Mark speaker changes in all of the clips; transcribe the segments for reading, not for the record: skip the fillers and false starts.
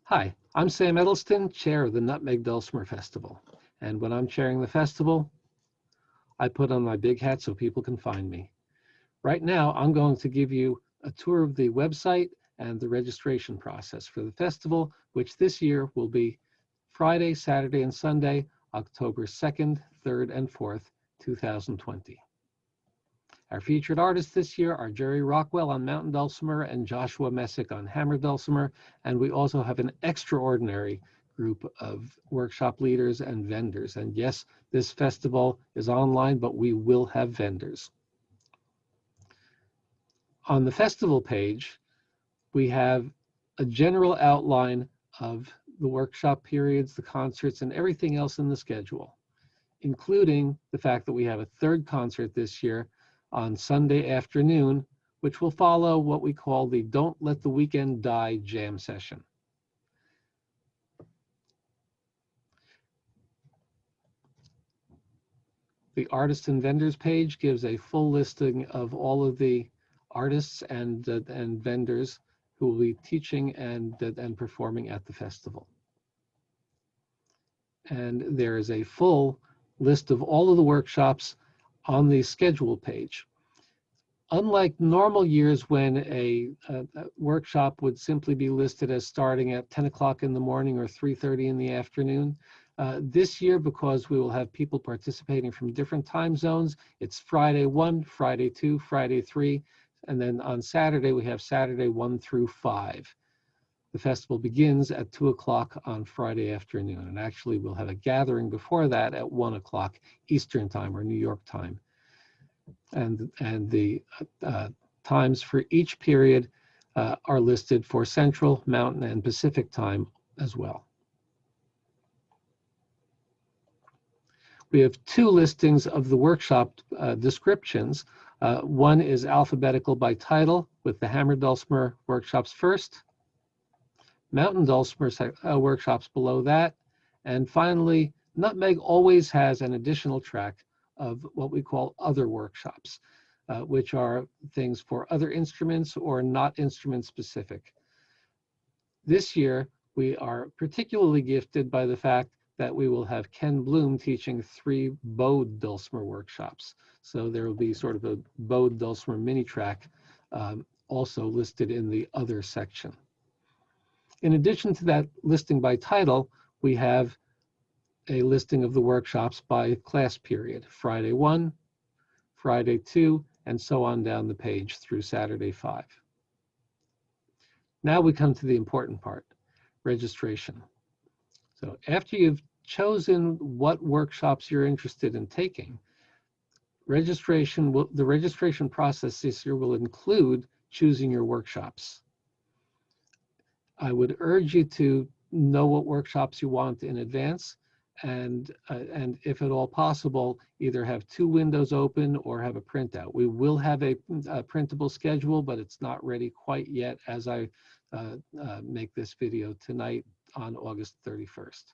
Speaker 1: Hi, I'm Sam Edelston, chair of the Nutmeg Dulcimer Festival. And when I'm chairing the festival, I put on my big hat so people can find me. Right now, I'm going to give you a tour of the website and the registration process for the festival, which this year will be Friday, Saturday, and Sunday, October 2nd, 3rd, and 4th, 2020. Our featured artists this year are Jerry Rockwell on mountain dulcimer and Joshua Messick on hammer dulcimer, and we also have an extraordinary group of workshop leaders and vendors. And yes, this festival is online, but we will have vendors. On the festival page, we have a general outline of the workshop periods, the concerts, and everything else in the schedule, including the fact that we have a third concert this year on Sunday afternoon, which will follow what we call the Don't Let the Weekend Die jam session. The artists and vendors page gives a full listing of all of the artists and vendors who will be teaching and performing at the festival. And there is a full list of all of the workshops on the schedule page. Unlike normal years when a workshop would simply be listed as starting at 10 o'clock in the morning or 3:30 in the afternoon, this year, because we will have people participating from different time zones, it's Friday 1, Friday 2, Friday 3, and then on Saturday we have Saturday 1 through 5. The festival begins at 2 o'clock on Friday afternoon, and actually we'll have a gathering before that at 1 o'clock Eastern time or New York time. And the times for each period are listed for Central, Mountain, and Pacific time as well. We have two listings of the workshop descriptions. One is alphabetical by title, with the hammer dulcimer workshops first, mountain dulcimer workshops below that, and finally, Nutmeg always has an additional track of what we call other workshops, which are things for other instruments or not instrument specific. This year, we are particularly gifted by the fact that we will have Ken Bloom teaching 3 bowed dulcimer workshops. So there will be sort of a bowed dulcimer mini track also listed in the other section. In addition to that listing by title, we have a listing of the workshops by class period, Friday 1, Friday 2, and so on down the page through Saturday 5. Now we come to the important part, registration. So after you've chosen what workshops you're interested in taking, the registration process this year will include choosing your workshops. I would urge you to know what workshops you want in advance, and if at all possible, either have 2 windows open or have a printout. We will have a printable schedule, but it's not ready quite yet as I make this video tonight on August 31st.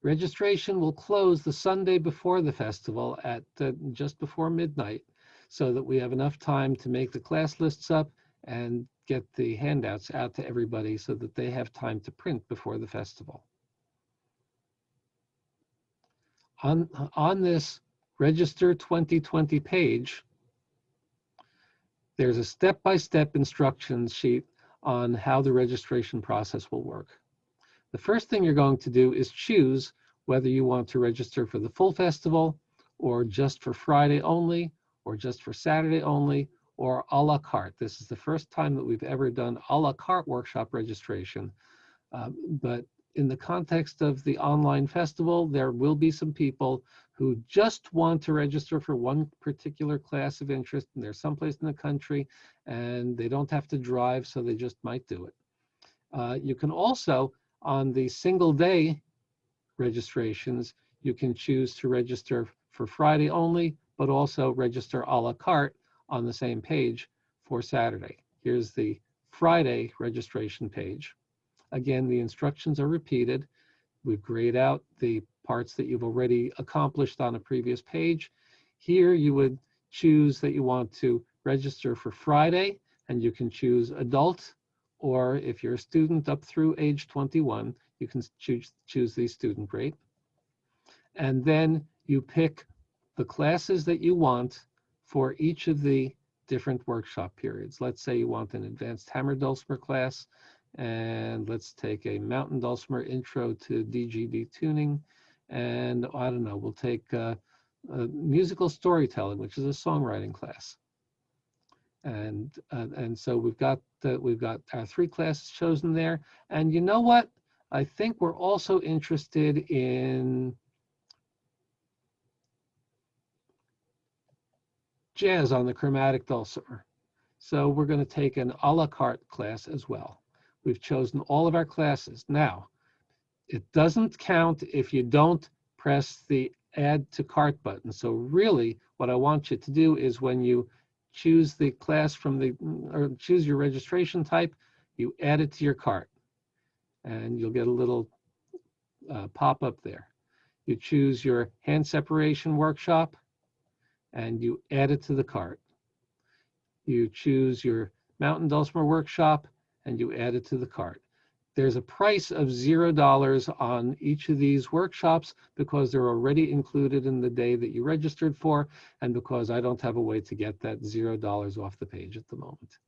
Speaker 1: Registration will close the Sunday before the festival at just before midnight, so that we have enough time to make the class lists up and get the handouts out to everybody so that they have time to print before the festival. On this Register 2020 page, there's a step-by-step instruction sheet on how the registration process will work. The first thing you're going to do is choose whether you want to register for the full festival, or just for Friday only, or just for Saturday only, or a la carte. This is the first time that we've ever done a la carte workshop registration. But in the context of the online festival, there will be some people who just want to register for one particular class of interest, and they're someplace in the country, and they don't have to drive, so they just might do it. You can also, on the single day registrations, you can choose to register for Friday only, but also register a la carte on the same page for Saturday. Here's the Friday registration page. Again, the instructions are repeated. We've grayed out the parts that you've already accomplished on a previous page. Here you would choose that you want to register for Friday, and you can choose adult or if you're a student up through age 21, you can choose the student rate. And then you pick the classes that you want for each of the different workshop periods. Let's say you want an advanced hammer dulcimer class, and let's take a mountain dulcimer intro to DGD tuning. And I don't know, we'll take musical storytelling, which is a songwriting class. And so we've got our 3 classes chosen there. And you know what? I think we're also interested in jazz on the chromatic dulcimer. So we're going to take an a la carte class as well. We've chosen all of our classes. Now, it doesn't count if you don't press the add to cart button. So really what I want you to do is when you choose the class from the, or choose your registration type, you add it to your cart and you'll get a little pop-up there. You choose your hand separation workshop and you add it to the cart. You choose your mountain dulcimer workshop and you add it to the cart. There's a price of $0 on each of these workshops because they're already included in the day that you registered for, and because I don't have a way to get that $0 off the page at the moment.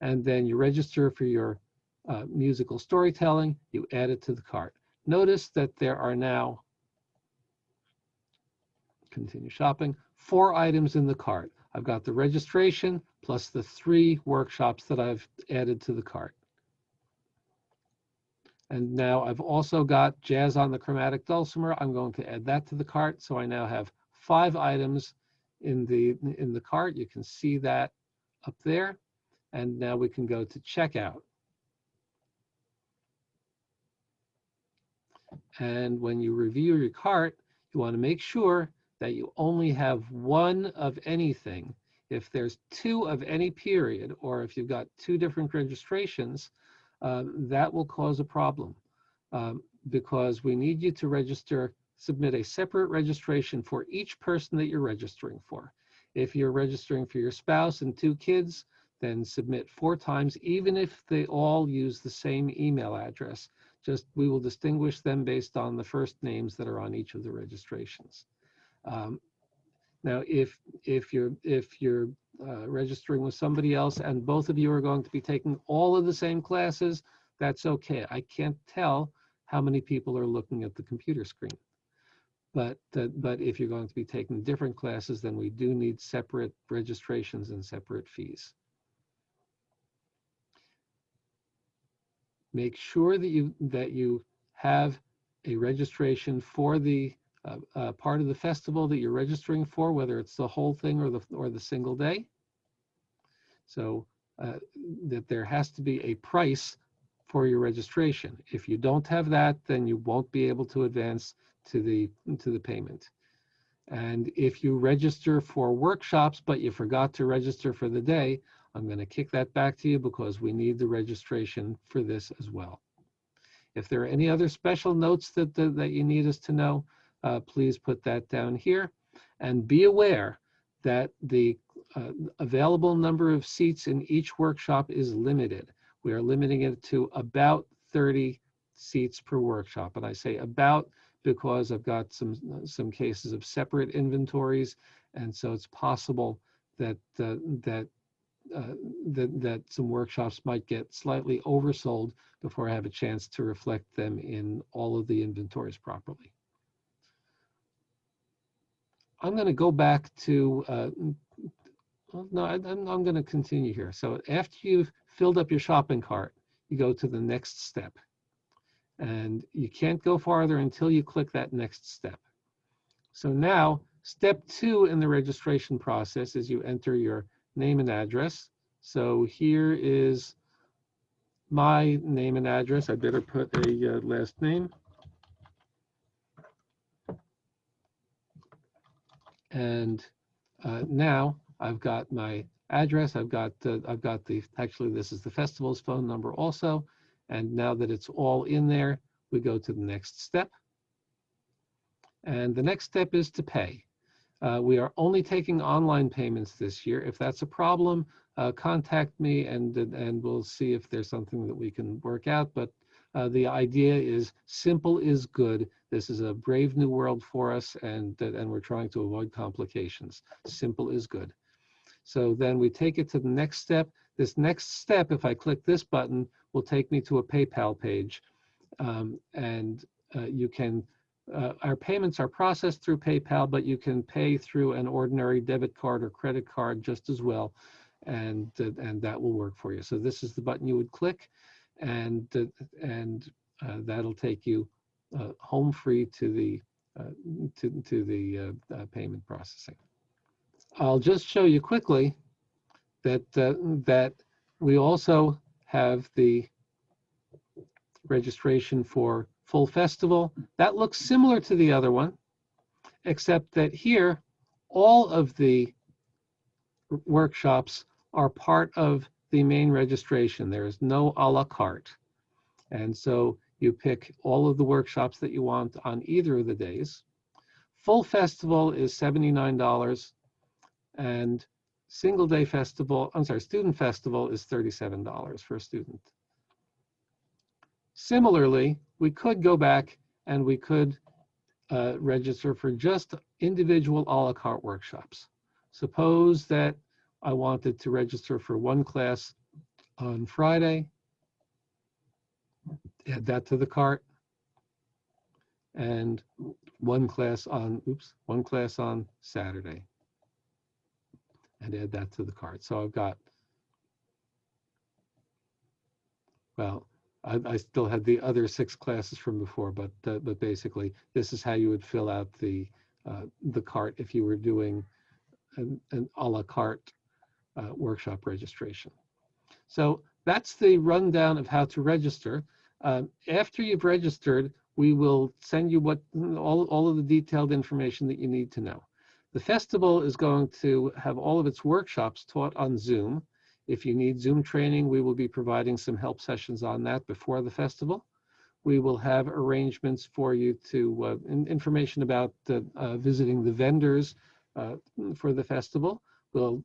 Speaker 1: And then you register for your musical storytelling, you add it to the cart. Notice that there are now, continue shopping, 4 items in the cart. I've got the registration plus the 3 workshops that I've added to the cart. And now I've also got jazz on the chromatic dulcimer. I'm going to add that to the cart. So I now have 5 items in the cart. You can see that up there. And now we can go to checkout. And when you review your cart, you want to make sure that you only have 1 of anything. If there's 2 of any period, or if you've got 2 different registrations, that will cause a problem because we need you to register, submit a separate registration for each person that you're registering for. If you're registering for your spouse and 2 kids, then submit 4 times, even if they all use the same email address. Just we will distinguish them based on the first names that are on each of the registrations. Now, if you're registering with somebody else and both of you are going to be taking all of the same classes, that's okay. I can't tell how many people are looking at the computer screen. But if you're going to be taking different classes, then we do need separate registrations and separate fees. Make sure that you have a registration for the part of the festival that you're registering for, whether it's the whole thing or the single day. So that there has to be a price for your registration. If you don't have that, then you won't be able to advance to the payment. And if you register for workshops, but you forgot to register for the day, I'm going to kick that back to you because we need the registration for this as well. If there are any other special notes that you need us to know, please put that down here. And be aware that the available number of seats in each workshop is limited. We are limiting it to about 30 seats per workshop. And I say about because I've got some cases of separate inventories. And so it's possible that some workshops might get slightly oversold before I have a chance to reflect them in all of the inventories properly. I'm going to go back to, well, no, I'm going to continue here. So after you've filled up your shopping cart, you go to the next step. And you can't go farther until you click that next step. So now, step 2 in the registration process is you enter your name and address. So here is my name and address. I better put a last name. And now I've got my address. I've got actually this is the festival's phone number also. And now that it's all in there, we go to the next step. And the next step is to pay. We are only taking online payments this year. If that's a problem, contact me and we'll see if there's something that we can work out. But the idea is simple is good. This is a brave new world for us, and we're trying to avoid complications. Simple is good. So then we take it to the next step. This next step, if I click this button, will take me to a PayPal page. You can, our payments are processed through PayPal, but you can pay through an ordinary debit card or credit card just as well, and that will work for you. So this is the button you would click, and that'll take you home free to the payment processing. I'll just show you quickly that that we also have the registration for full festival. That looks similar to the other one, except that here all of the workshops are part of the main registration. There is no a la carte. And so you pick all of the workshops that you want on either of the days. Full festival is $79, and single day festival, student festival is $37 for a student. Similarly, we could go back and we could register for just individual a la carte workshops. Suppose that I wanted to register for one class on Friday, add that to the cart, and one class on Saturday, and add that to the cart. So I've got, well, I still had the other 6 classes from before, but basically this is how you would fill out the cart if you were doing an a la carte workshop registration. So that's the rundown of how to register. After you've registered, we will send you all of the detailed information that you need to know. The festival is going to have all of its workshops taught on Zoom. If you need Zoom training, we will be providing some help sessions on that before the festival. We will have arrangements for you to, information about visiting the vendors for the festival. We'll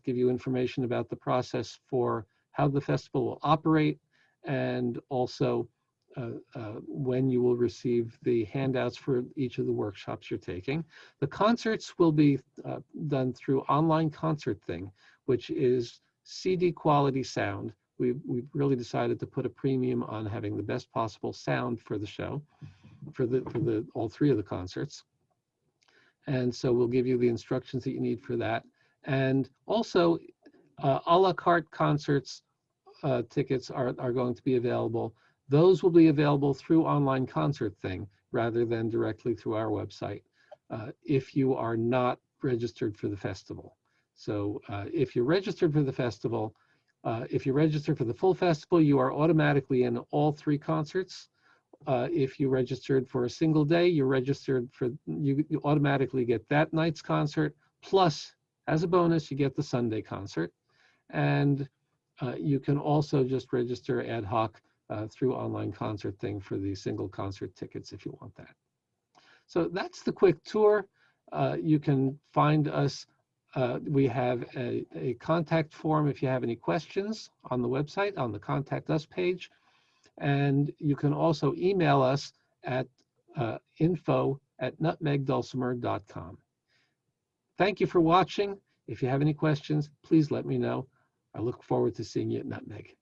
Speaker 1: give you information about the process for how the festival will operate, and also when you will receive the handouts for each of the workshops you're taking. The concerts will be done through Online Concert Thing, which is CD quality sound. We've really decided to put a premium on having the best possible sound for the show, for all 3 of the concerts. And so we'll give you the instructions that you need for that. And also, a la carte concerts tickets are going to be available. Those will be available through Online Concert Thing rather than directly through our website if you are not registered for the festival. So if you're registered for the festival, if you register for the full festival, you are automatically in all 3 concerts. If you registered for a single day, you're registered for, you automatically get that night's concert, plus as a bonus, you get the Sunday concert. And you can also just register ad hoc through Online Concert Thing for the single concert tickets if you want that. So that's the quick tour. You can find us. We have a contact form if you have any questions on the website, on the Contact Us page. And you can also email us at info@nutmegdulcimer.com. Thank you for watching. If you have any questions, please let me know. I look forward to seeing you at Nutmeg.